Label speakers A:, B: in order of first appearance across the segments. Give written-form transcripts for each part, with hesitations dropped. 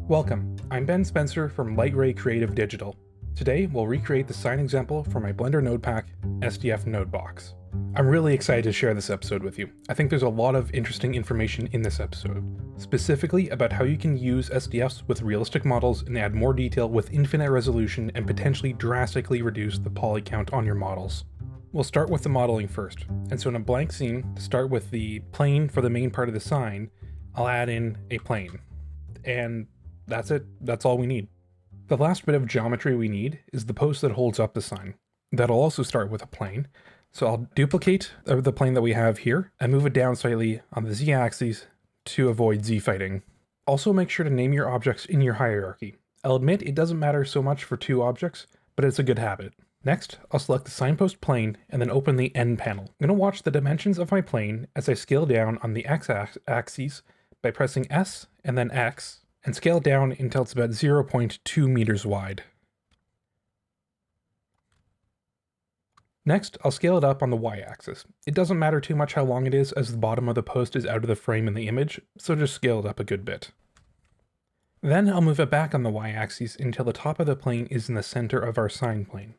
A: Welcome, I'm Ben Spencer from Light Ray Creative Digital. Today we'll recreate the sign example for my Blender Node Pack, SDF Nodebox. I'm really excited to share this episode with you. I think there's a lot of interesting information in this episode, specifically about how you can use SDFs with realistic models and add more detail with infinite resolution and potentially drastically reduce the poly count on your models. We'll start with the modeling first, and so in a blank scene, to start with the plane for the main part of the sign, I'll add in a plane. And that's it, that's all we need. The last bit of geometry we need is the post that holds up the sign. That'll also start with a plane. So I'll duplicate the plane that we have here and move it down slightly on the z-axis to avoid z-fighting. Also make sure to name your objects in your hierarchy. I'll admit it doesn't matter so much for two objects, but it's a good habit. Next, I'll select the signpost plane and then open the N panel. I'm going to watch the dimensions of my plane as I scale down on the x-axis by pressing S and then X, and scale down until it's about 0.2 meters wide. Next, I'll scale it up on the y-axis. It doesn't matter too much how long it is as the bottom of the post is out of the frame in the image, so just scale it up a good bit. Then I'll move it back on the y-axis until the top of the plane is in the center of our sign plane.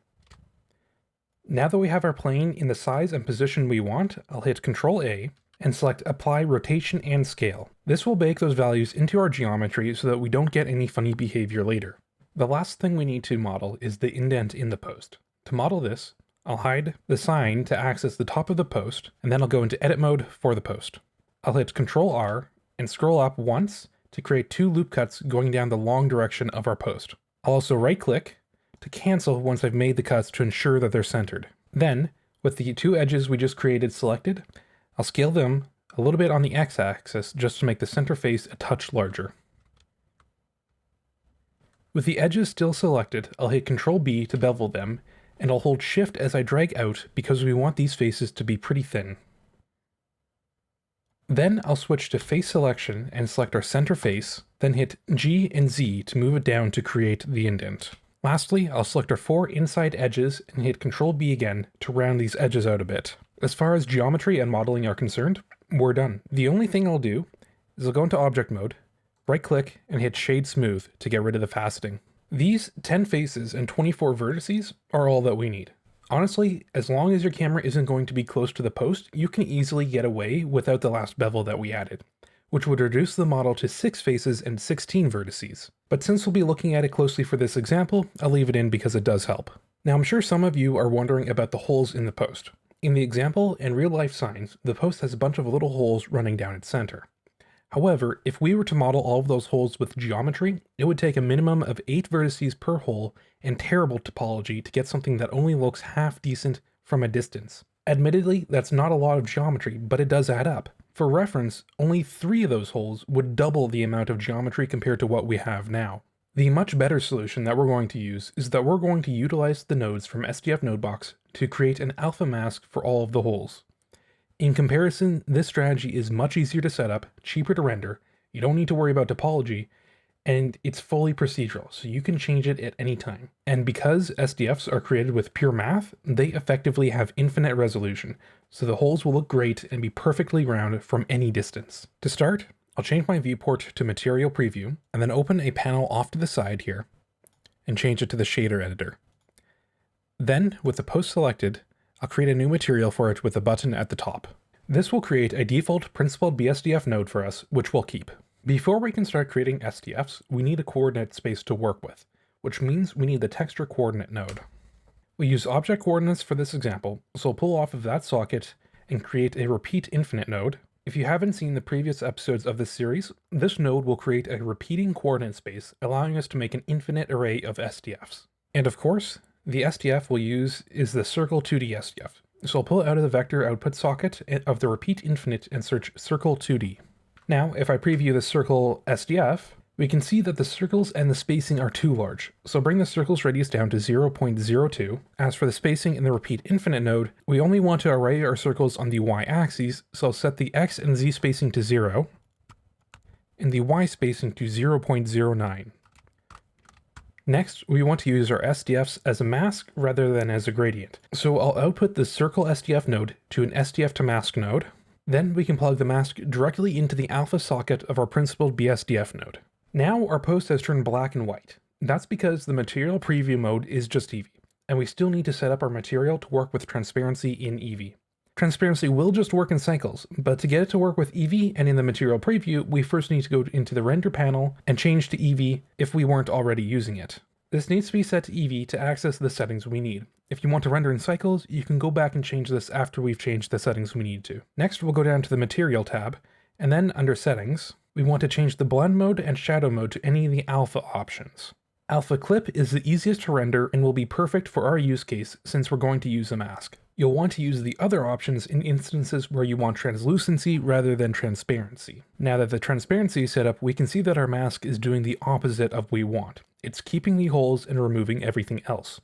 A: Now that we have our plane in the size and position we want, I'll hit Ctrl A and select Apply Rotation and Scale. This will bake those values into our geometry so that we don't get any funny behavior later. The last thing we need to model is the indent in the post. To model this, I'll hide the sign to access the top of the post, and then I'll go into Edit mode for the post. I'll hit Ctrl R and scroll up once to create two loop cuts going down the long direction of our post. I'll also right-click to cancel once I've made the cuts to ensure that they're centered. Then, with the two edges we just created selected, I'll scale them a little bit on the x-axis just to make the center face a touch larger. With the edges still selected, I'll hit Ctrl B to bevel them, and I'll hold Shift as I drag out because we want these faces to be pretty thin. Then I'll switch to face selection and select our center face, then hit G and Z to move it down to create the indent. Lastly, I'll select our four inside edges and hit Ctrl B again to round these edges out a bit. As far as geometry and modeling are concerned, we're done. The only thing I'll do is I'll go into object mode, right click and hit Shade Smooth to get rid of the faceting. These 10 faces and 24 vertices are all that we need. Honestly, as long as your camera isn't going to be close to the post, you can easily get away without the last bevel that we added, which would reduce the model to 6 faces and 16 vertices. But since we'll be looking at it closely for this example, I'll leave it in because it does help. Now I'm sure some of you are wondering about the holes in the post. In the example and real life signs, the post has a bunch of little holes running down its center. However, if we were to model all of those holes with geometry, it would take a minimum of 8 vertices per hole and terrible topology to get something that only looks half decent from a distance. Admittedly, that's not a lot of geometry, but it does add up. For reference, only 3 of those holes would double the amount of geometry compared to what we have now. The much better solution that we're going to use is that we're going to utilize the nodes from SDF Nodebox to create an alpha mask for all of the holes. In comparison, this strategy is much easier to set up, cheaper to render, you don't need to worry about topology, and it's fully procedural, so you can change it at any time. And because SDFs are created with pure math, they effectively have infinite resolution, so the holes will look great and be perfectly round from any distance. To start, I'll change my viewport to Material Preview, and then open a panel off to the side here, and change it to the shader editor. Then, with the post selected, I'll create a new material for it with a button at the top. This will create a default principled BSDF node for us, which we'll keep. Before we can start creating SDFs, we need a coordinate space to work with, which means we need the texture coordinate node. We use object coordinates for this example, so I'll pull off of that socket and create a repeat infinite node. If you haven't seen the previous episodes of this series, this node will create a repeating coordinate space, allowing us to make an infinite array of SDFs. And of course, the SDF we'll use is the Circle 2D SDF. So I'll pull it out of the vector output socket of the repeat infinite and search Circle 2D. Now, if I preview the Circle SDF, we can see that the circles and the spacing are too large. So bring the circles radius down to 0.02. As for the spacing in the repeat infinite node, we only want to array our circles on the y-axis, so I'll set the x and z spacing to 0, and the y spacing to 0.09. Next, we want to use our SDFs as a mask rather than as a gradient. So I'll output the Circle SDF node to an SDF to mask node. Then we can plug the mask directly into the alpha socket of our principled BSDF node. Now our post has turned black and white. That's because the material preview mode is just Eevee, and we still need to set up our material to work with transparency in Eevee. Transparency will just work in cycles, but to get it to work with Eevee and in the material preview, we first need to go into the render panel and change to Eevee if we weren't already using it. This needs to be set to Eevee to access the settings we need. If you want to render in cycles, you can go back and change this after we've changed the settings we need to. Next, we'll go down to the Material tab, and then under Settings, we want to change the Blend mode and Shadow mode to any of the Alpha options. Alpha Clip is the easiest to render and will be perfect for our use case since we're going to use a mask. You'll want to use the other options in instances where you want translucency rather than transparency. Now that the transparency is set up, we can see that our mask is doing the opposite of what we want. It's keeping the holes and removing everything else.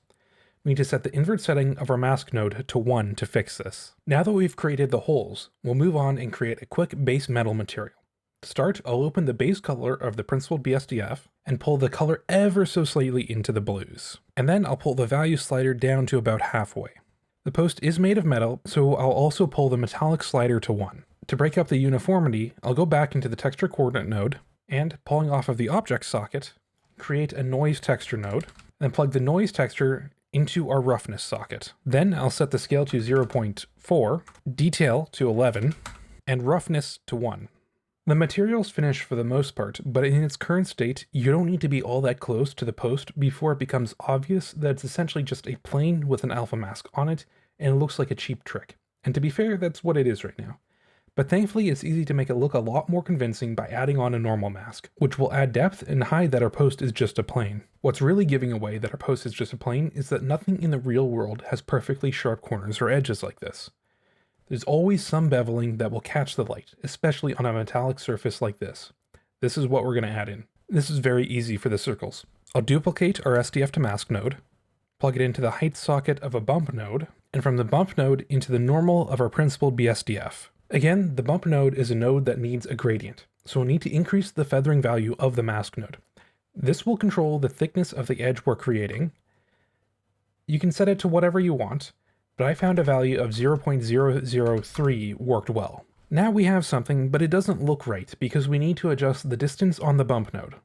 A: We need to set the invert setting of our mask node to 1 to fix this. Now that we've created the holes, we'll move on and create a quick base metal material. To start, I'll open the base color of the principled BSDF and pull the color ever so slightly into the blues. And then I'll pull the value slider down to about halfway. The post is made of metal, so I'll also pull the metallic slider to 1. To break up the uniformity, I'll go back into the texture coordinate node and, pulling off of the object socket, create a noise texture node, and plug the noise texture into our roughness socket. Then I'll set the scale to 0.4, detail to 11, and roughness to 1. The material's finished for the most part, but in its current state, you don't need to be all that close to the post before it becomes obvious that it's essentially just a plane with an alpha mask on it, and it looks like a cheap trick. And to be fair, that's what it is right now. But thankfully, it's easy to make it look a lot more convincing by adding on a normal mask, which will add depth and hide that our post is just a plane. What's really giving away that our post is just a plane is that nothing in the real world has perfectly sharp corners or edges like this. There's always some beveling that will catch the light, especially on a metallic surface like this. This is what we're going to add in. This is very easy for the circles. I'll duplicate our SDF to mask node, plug it into the height socket of a bump node, and from the bump node into the normal of our principled BSDF. Again, the bump node is a node that needs a gradient, so we'll need to increase the feathering value of the mask node. This will control the thickness of the edge we're creating. You can set it to whatever you want, but I found a value of 0.003 worked well. Now we have something, but it doesn't look right because we need to adjust the distance on the bump node.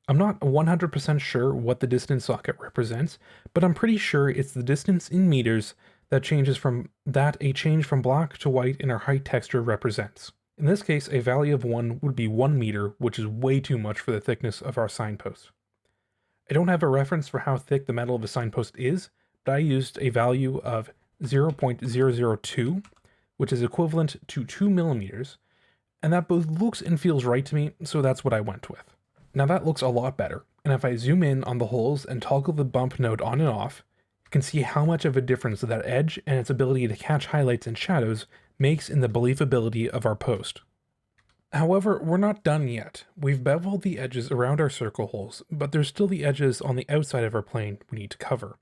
A: I'm not 100% sure what the distance socket represents, but I'm pretty sure it's the distance in meters that changes from that a change from black to white in our height texture represents. In this case, a value of 1 would be 1 meter, which is way too much for the thickness of our signpost. I don't have a reference for how thick the metal of a signpost is, but I used a value of 0.002, which is equivalent to 2 millimeters, and that both looks and feels right to me, so that's what I went with. Now that looks a lot better, and if I zoom in on the holes and toggle the bump node on and off, you can see how much of a difference that edge and its ability to catch highlights and shadows makes in the believability of our post. However, we're not done yet. We've beveled the edges around our circle holes, but there's still the edges on the outside of our plane we need to cover.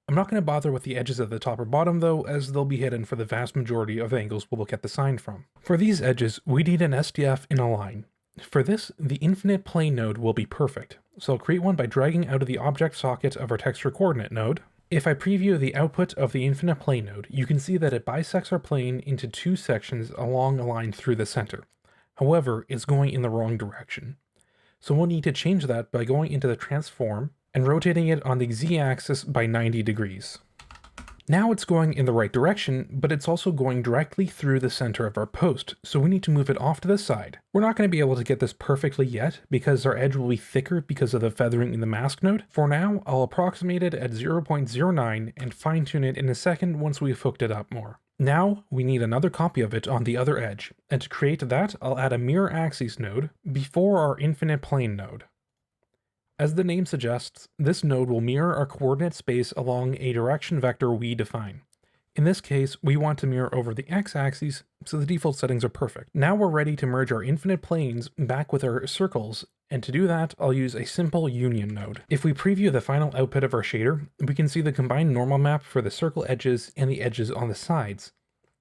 A: I'm not going to bother with the edges at the top or bottom though, as they'll be hidden for the vast majority of angles we'll look at the sign from. For these edges, we need an SDF in a line. For this, the infinite plane node will be perfect, so I'll create one by dragging out of the object socket of our texture coordinate node. If I preview the output of the infinite plane node, you can see that it bisects our plane into 2 sections along a line through the center. However, it's going in the wrong direction. So we'll need to change that by going into the transform and rotating it on the z-axis by 90 degrees. Now it's going in the right direction, but it's also going directly through the center of our post, so we need to move it off to the side. We're not going to be able to get this perfectly yet, because our edge will be thicker because of the feathering in the mask node. For now, I'll approximate it at 0.09 and fine-tune it in a second once we've hooked it up more. Now, we need another copy of it on the other edge, and to create that, I'll add a mirror axis node before our infinite plane node. As the name suggests, this node will mirror our coordinate space along a direction vector we define. In this case, we want to mirror over the x-axis, so the default settings are perfect. Now we're ready to merge our infinite planes back with our circles, and to do that, I'll use a simple union node. If we preview the final output of our shader, we can see the combined normal map for the circle edges and the edges on the sides.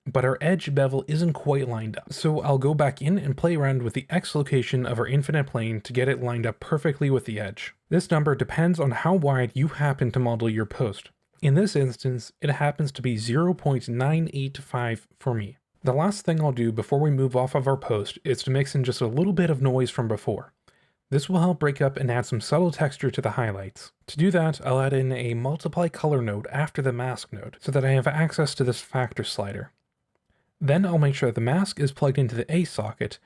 A: But our edge bevel isn't quite lined up, so I'll go back in and play around with the x location of our infinite plane to get it lined up perfectly with the edge. This number depends on how wide you happen to model your post. In this instance, it happens to be 0.985 for me. The last thing I'll do before we move off of our post is to mix in just a little bit of noise from before. This will help break up and add some subtle texture to the highlights. To do that, I'll add in a multiply color node after the mask node, so that I have access to this factor slider. Then I'll make sure the mask is plugged into the A socket,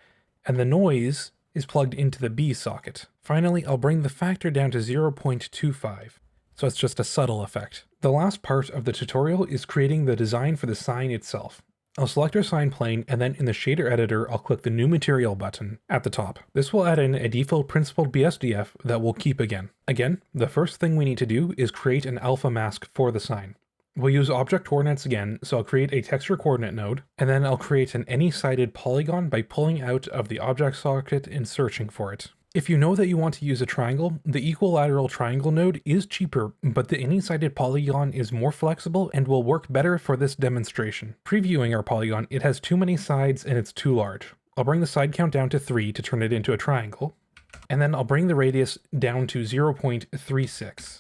A: and the noise is plugged into the B socket. Finally, I'll bring the factor down to 0.25, so it's just a subtle effect. The last part of the tutorial is creating the design for the sign itself. I'll select our sign plane, and then in the shader editor, I'll click the new material button at the top. This will add in a default principled BSDF that we'll keep again. Again, the first thing we need to do is create an alpha mask for the sign. We'll use object coordinates again, so I'll create a texture coordinate node, and then I'll create an any-sided polygon by pulling out of the object socket and searching for it. If you know that you want to use a triangle, the equilateral triangle node is cheaper, but the any-sided polygon is more flexible and will work better for this demonstration. Previewing our polygon, it has too many sides and it's too large. I'll bring the side count down to 3 to turn it into a triangle, and then I'll bring the radius down to 0.36.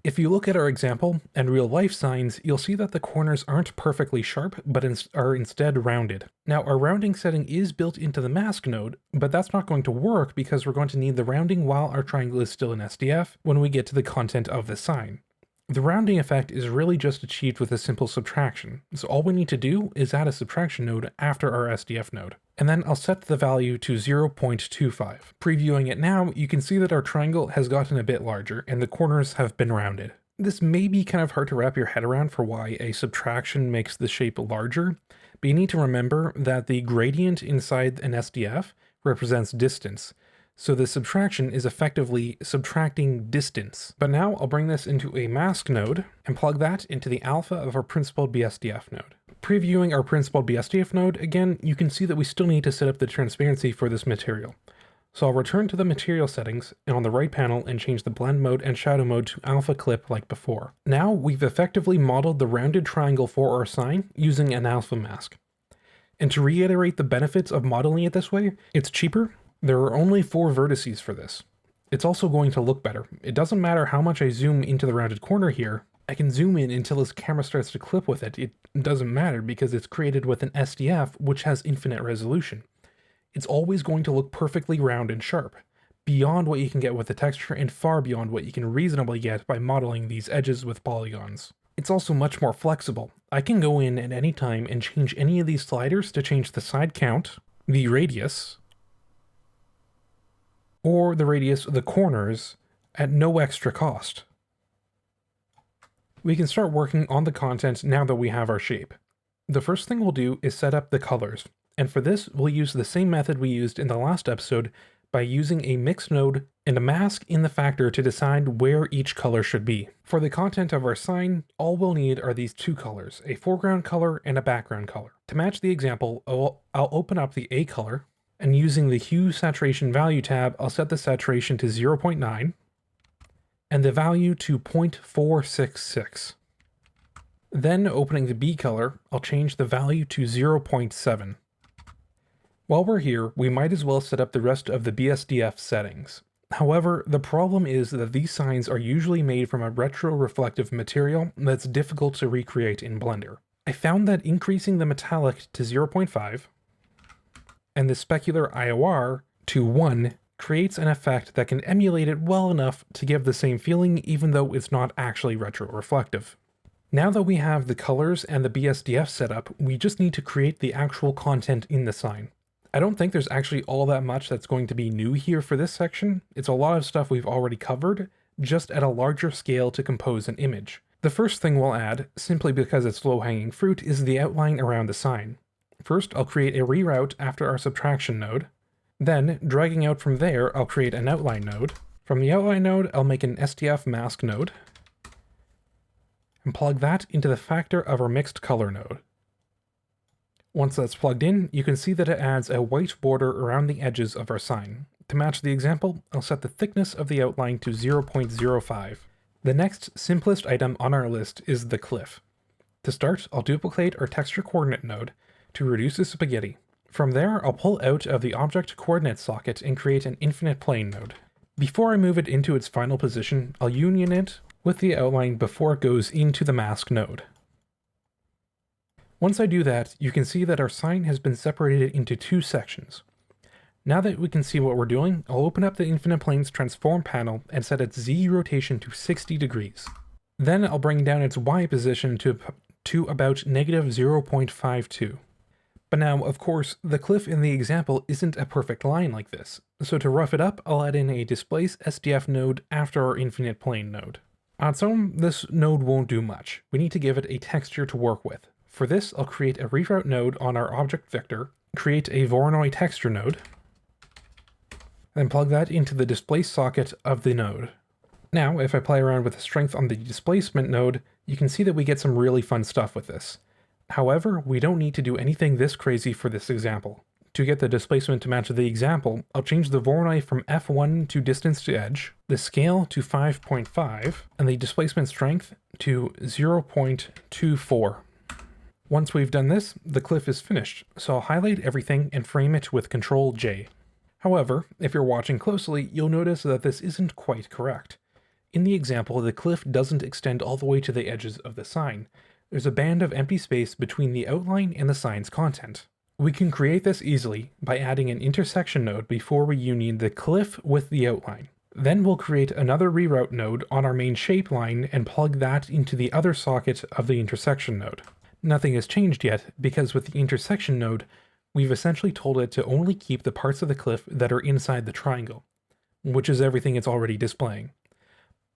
A: If you look at our example and real life signs, you'll see that the corners aren't perfectly sharp, but are instead rounded. Now, our rounding setting is built into the mask node, but that's not going to work because we're going to need the rounding while our triangle is still in SDF when we get to the content of the sign. The rounding effect is really just achieved with a simple subtraction, so all we need to do is add a subtraction node after our SDF node. And then I'll set the value to 0.25. Previewing it now, you can see that our triangle has gotten a bit larger and the corners have been rounded. This may be kind of hard to wrap your head around for why a subtraction makes the shape larger, but you need to remember that the gradient inside an SDF represents distance, so the subtraction is effectively subtracting distance. But now I'll bring this into a mask node and plug that into the alpha of our principled BSDF node. Previewing our principled BSDF node, again, you can see that we still need to set up the transparency for this material. So I'll return to the material settings and on the right panel and change the blend mode and shadow mode to alpha clip like before. Now we've effectively modeled the rounded triangle for our sign using an alpha mask. And to reiterate the benefits of modeling it this way, it's cheaper. There are only 4 vertices for this. It's also going to look better. It doesn't matter how much I zoom into the rounded corner here. I can zoom in until this camera starts to clip with it. It doesn't matter because it's created with an SDF which has infinite resolution. It's always going to look perfectly round and sharp, beyond what you can get with the texture and far beyond what you can reasonably get by modeling these edges with polygons. It's also much more flexible. I can go in at any time and change any of these sliders to change the side count, the radius, or the radius of the corners at no extra cost. We can start working on the content now that we have our shape. The first thing we'll do is set up the colors, and for this we'll use the same method we used in the last episode by using a mix node and a mask in the factor to decide where each color should be. For the content of our sign, all we'll need are these 2 colors, a foreground color and a background color. To match the example, I'll open up the A color, and using the Hue Saturation Value tab, I'll set the saturation to 0.9, and the value to 0.466. Then opening the B color, I'll change the value to 0.7. While we're here, we might as well set up the rest of the BSDF settings. However, the problem is that these signs are usually made from a retro-reflective material that's difficult to recreate in Blender. I found that increasing the metallic to 0.5 and the specular IOR to 1 creates an effect that can emulate it well enough to give the same feeling even though it's not actually retro-reflective. Now that we have the colors and the BSDF set up, we just need to create the actual content in the sign. I don't think there's actually all that much that's going to be new here for this section. It's a lot of stuff we've already covered, just at a larger scale to compose an image. The first thing we'll add, simply because it's low-hanging fruit, is the outline around the sign. First, I'll create a reroute after our subtraction node. Then, dragging out from there, I'll create an outline node. From the outline node, I'll make an SDF mask node, and plug that into the factor of our mixed color node. Once that's plugged in, you can see that it adds a white border around the edges of our sign. To match the example, I'll set the thickness of the outline to 0.05. The next simplest item on our list is the cliff. To start, I'll duplicate our texture coordinate node to reduce the spaghetti. From there, I'll pull out of the object coordinate socket and create an infinite plane node. Before I move it into its final position, I'll union it with the outline before it goes into the mask node. Once I do that, you can see that our sign has been separated into 2 sections. Now that we can see what we're doing, I'll open up the Infinite Planes Transform panel and set its Z rotation to 60 degrees. Then I'll bring down its Y position to about negative 0.52. But now, of course, the cliff in the example isn't a perfect line like this, so to rough it up, I'll add in a Displace SDF node after our Infinite Plane node. On its own, this node won't do much. We need to give it a texture to work with. For this, I'll create a reroute node on our object vector, create a Voronoi texture node, then plug that into the displace socket of the node. Now, if I play around with the strength on the displacement node, you can see that we get some really fun stuff with this. However, we don't need to do anything this crazy for this example. To get the displacement to match the example, I'll change the Voronoi from F1 to distance to edge, the scale to 5.5, and the displacement strength to 0.24. Once we've done this, the cliff is finished, so I'll highlight everything and frame it with Ctrl J. However, if you're watching closely, you'll notice that this isn't quite correct. In the example, the cliff doesn't extend all the way to the edges of the sign. There's a band of empty space between the outline and the sign's content. We can create this easily by adding an intersection node before we union the cliff with the outline. Then we'll create another reroute node on our main shape line and plug that into the other socket of the intersection node. Nothing has changed yet, because with the intersection node, we've essentially told it to only keep the parts of the cliff that are inside the triangle, which is everything it's already displaying.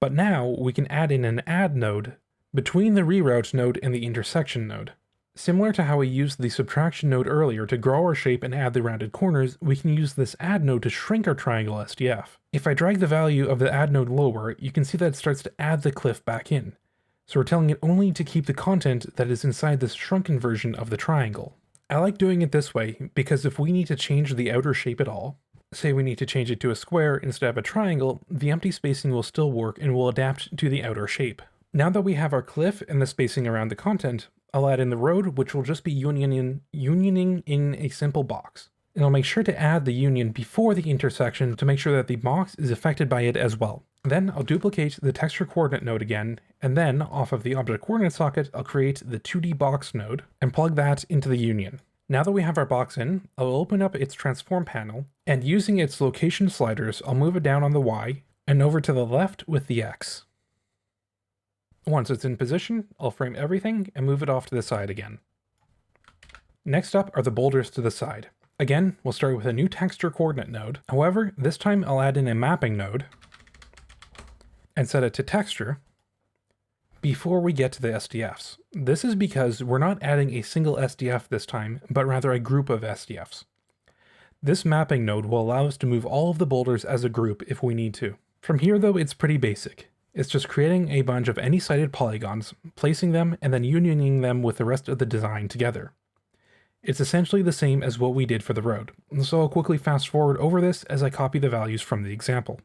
A: But now we can add in an add node between the reroute node and the intersection node. Similar to how we used the subtraction node earlier to grow our shape and add the rounded corners, we can use this add node to shrink our triangle SDF. If I drag the value of the add node lower, you can see that it starts to add the cliff back in. So we're telling it only to keep the content that is inside this shrunken version of the triangle. I like doing it this way because if we need to change the outer shape at all, say we need to change it to a square instead of a triangle, the empty spacing will still work and will adapt to the outer shape. Now that we have our cliff and the spacing around the content, I'll add in the road, which will just be unioning in a simple box. And I'll make sure to add the union before the intersection to make sure that the box is affected by it as well. Then I'll duplicate the texture coordinate node again, and then off of the object coordinate socket, I'll create the 2D box node and plug that into the union. Now that we have our box in, I'll open up its transform panel, and using its location sliders, I'll move it down on the Y and over to the left with the X. Once it's in position, I'll frame everything and move it off to the side again. Next up are the boulders to the side. Again, we'll start with a new texture coordinate node. However, this time I'll add in a mapping node and set it to texture before we get to the SDFs. This is because we're not adding a single SDF this time, but rather a group of SDFs. This mapping node will allow us to move all of the boulders as a group if we need to. From here though, it's pretty basic. It's just creating a bunch of any-sided polygons, placing them, and then unioning them with the rest of the design together. It's essentially the same as what we did for the road, so I'll quickly fast forward over this as I copy the values from the example.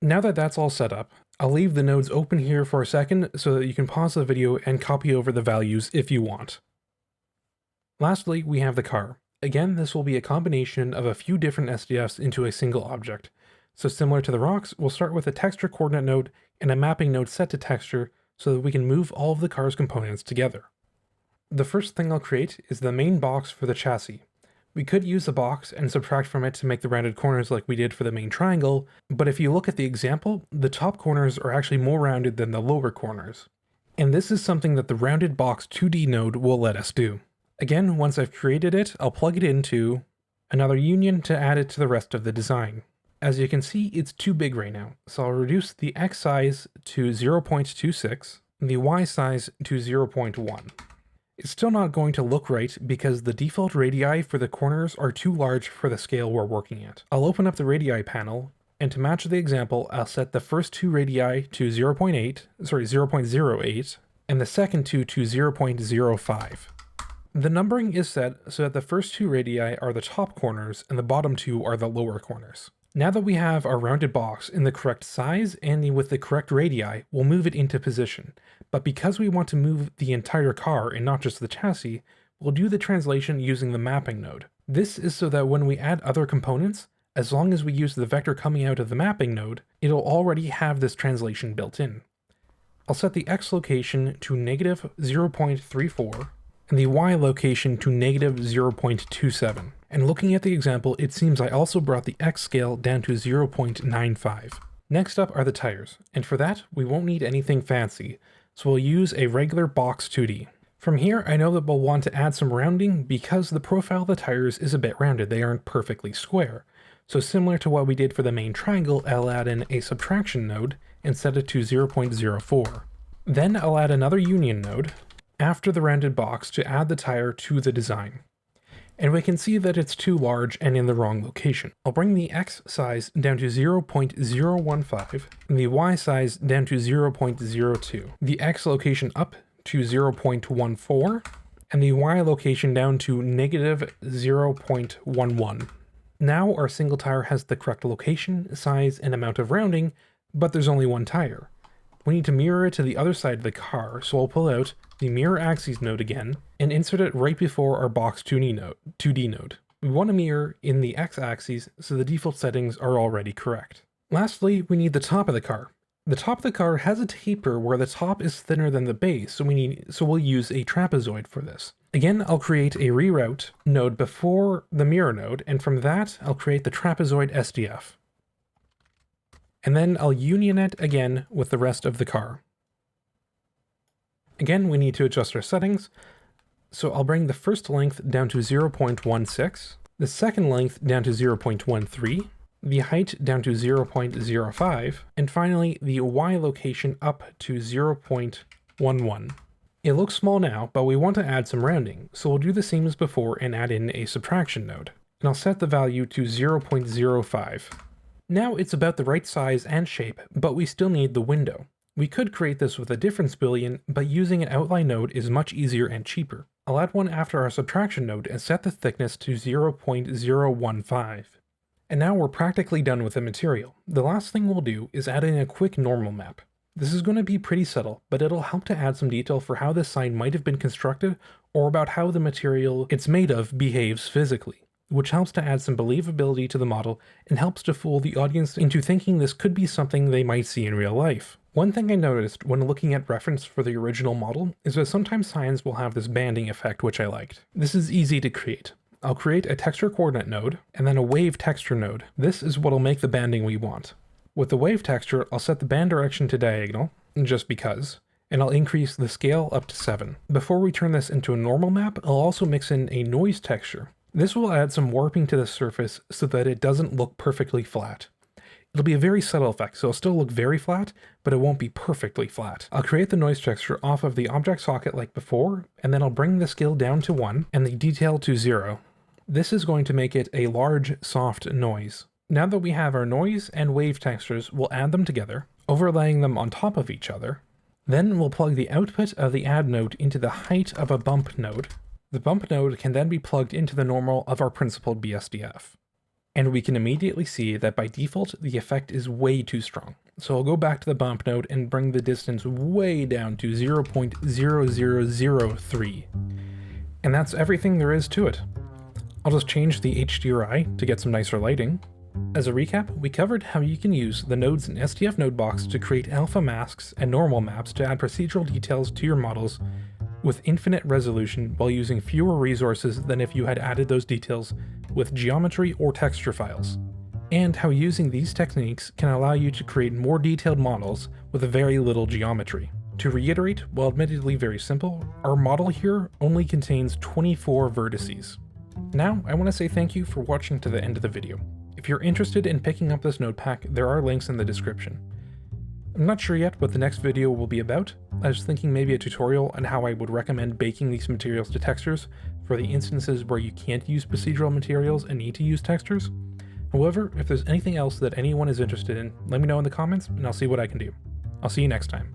A: Now that that's all set up, I'll leave the nodes open here for a second so that you can pause the video and copy over the values if you want. Lastly, we have the car. Again, this will be a combination of a few different SDFs into a single object. So similar to the rocks, we'll start with a texture coordinate node and a mapping node set to texture so that we can move all of the car's components together. The first thing I'll create is the main box for the chassis. We could use the box and subtract from it to make the rounded corners like we did for the main triangle, but if you look at the example, the top corners are actually more rounded than the lower corners. And this is something that the rounded box 2D node will let us do. Again, once I've created it, I'll plug it into another union to add it to the rest of the design. As you can see, it's too big right now, so I'll reduce the X size to 0.26 and the Y size to 0.1. It's still not going to look right because the default radii for the corners are too large for the scale we're working at. I'll open up the radii panel, and to match the example, I'll set the first two radii to 0.08, and the second two to 0.05. The numbering is set so that the first two radii are the top corners and the bottom two are the lower corners. Now that we have our rounded box in the correct size and with the correct radii, we'll move it into position. But because we want to move the entire car and not just the chassis, we'll do the translation using the mapping node. This is so that when we add other components, as long as we use the vector coming out of the mapping node, it'll already have this translation built in. I'll set the X location to negative 0.34 and the Y location to negative 0.27. And looking at the example, it seems I also brought the X scale down to 0.95. Next up are the tires, and for that, we won't need anything fancy, so we'll use a regular box 2D. From here, I know that we'll want to add some rounding because the profile of the tires is a bit rounded, they aren't perfectly square. So similar to what we did for the main triangle, I'll add in a subtraction node and set it to 0.04. Then I'll add another union node after the rounded box to add the tire to the design. And we can see that it's too large and in the wrong location. I'll bring the X size down to 0.015 and the Y size down to 0.02. The X location up to 0.14 and the Y location down to negative 0.11. Now our single tire has the correct location, size, and amount of rounding, but there's only one tire. We need to mirror it to the other side of the car, so I'll pull out the mirror axes node again and insert it right before our box 2D node. We want to mirror in the X-axis so the default settings are already correct. Lastly, we need the top of the car. The top of the car has a taper where the top is thinner than the base, so we'll use a trapezoid for this. Again, I'll create a reroute node before the mirror node, and from that, I'll create the trapezoid SDF. And then I'll union it again with the rest of the car. Again, we need to adjust our settings, so I'll bring the first length down to 0.16, the second length down to 0.13, the height down to 0.05, and finally the Y location up to 0.11. It looks small now, but we want to add some rounding, so we'll do the same as before and add in a subtraction node. And I'll set the value to 0.05. Now it's about the right size and shape, but we still need the window. We could create this with a difference boolean, but using an outline node is much easier and cheaper. I'll add one after our subtraction node and set the thickness to 0.015. And now we're practically done with the material. The last thing we'll do is add in a quick normal map. This is going to be pretty subtle, but it'll help to add some detail for how this sign might have been constructed or about how the material it's made of behaves physically, which helps to add some believability to the model and helps to fool the audience into thinking this could be something they might see in real life. One thing I noticed when looking at reference for the original model is that sometimes signs will have this banding effect, which I liked. This is easy to create. I'll create a texture coordinate node and then a wave texture node. This is what'll make the banding we want. With the wave texture, I'll set the band direction to diagonal, just because, and I'll increase the scale up to 7. Before we turn this into a normal map, I'll also mix in a noise texture. This will add some warping to the surface so that it doesn't look perfectly flat. It'll be a very subtle effect, so it'll still look very flat, but it won't be perfectly flat. I'll create the noise texture off of the object socket like before, and then I'll bring the scale down to 1 and the detail to 0. This is going to make it a large, soft noise. Now that we have our noise and wave textures, we'll add them together, overlaying them on top of each other. Then we'll plug the output of the add node into the height of a bump node. The bump node can then be plugged into the normal of our principled BSDF. And we can immediately see that by default, the effect is way too strong. So I'll go back to the bump node and bring the distance way down to 0.0003. And that's everything there is to it. I'll just change the HDRI to get some nicer lighting. As a recap, we covered how you can use the nodes in SDF Nodebox to create alpha masks and normal maps to add procedural details to your models with infinite resolution while using fewer resources than if you had added those details with geometry or texture files. And how using these techniques can allow you to create more detailed models with very little geometry. To reiterate, while admittedly very simple, our model here only contains 24 vertices. Now, I want to say thank you for watching to the end of the video. If you're interested in picking up this node pack, there are links in the description. I'm not sure yet what the next video will be about. I was thinking maybe a tutorial on how I would recommend baking these materials to textures for the instances where you can't use procedural materials and need to use textures. However, if there's anything else that anyone is interested in, let me know in the comments and I'll see what I can do. I'll see you next time.